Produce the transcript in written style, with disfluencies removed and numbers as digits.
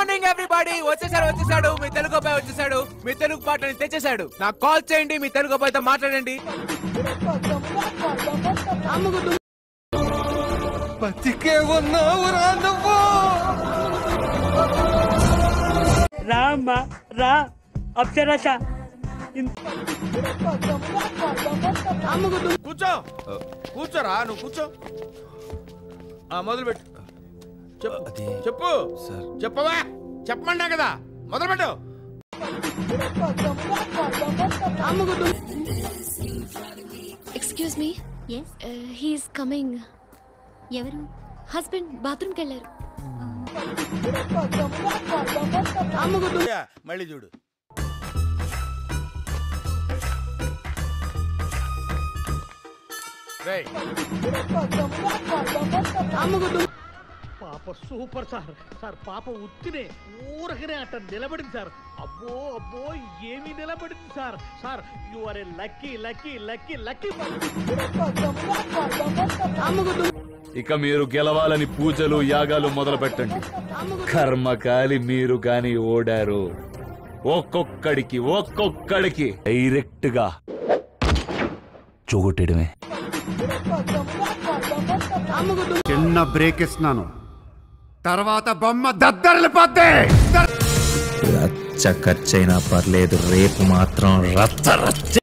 Morning everybody. వచ్చేసాడు మీ తెలుగు అబ్బాయి వచ్చేసాడు. మీ తెలుగు పాటని తెచ్చేసాడు. నాకు కాల్ చేయండి, మీ తెలుగు అబ్బాయితో మాట్లాడండి. బతికే ఉన్నావురా నువ్వు. రా అమ్మా రా అప్సరస. కూర్చో కూర్చోరా, నువ్వు కూర్చో. మొదలు పెట్టు. చెప్పు చెప్పవా, చెప్పమన్నా కదా, మొదలు పెట్టు. Excuse me. He's coming. ఎవరు? హస్బెండ్ బాత్రూమ్కి వెళ్ళారు. మళ్ళీ చూడు. పాప సూపర్ సార్. సార్ పాప ఉత్తినే ఊరకనే అట్ట నిలబడింది సార్. అబ్బో అబ్బో ఏమి నిలబడింది sir. Sir you are a lucky lucky lucky lucky. ఇక మీరు గెలవాలని పూజలు యాగాలు మొదలు పెట్టండి. కర్మకాలి మీరు గాని ఓడారు. ఒక్కొక్కడికి డైరెక్ట్ గా చూగొట్టడమే. చిన్న బ్రేక్ ఇస్తున్నాను, తర్వాత బొమ్మ దద్దరిల్లిపోద్ది. రచ్చ ఖర్చైనా పర్లేదు, రేపు మాత్రం రచ్చ రచ్చ.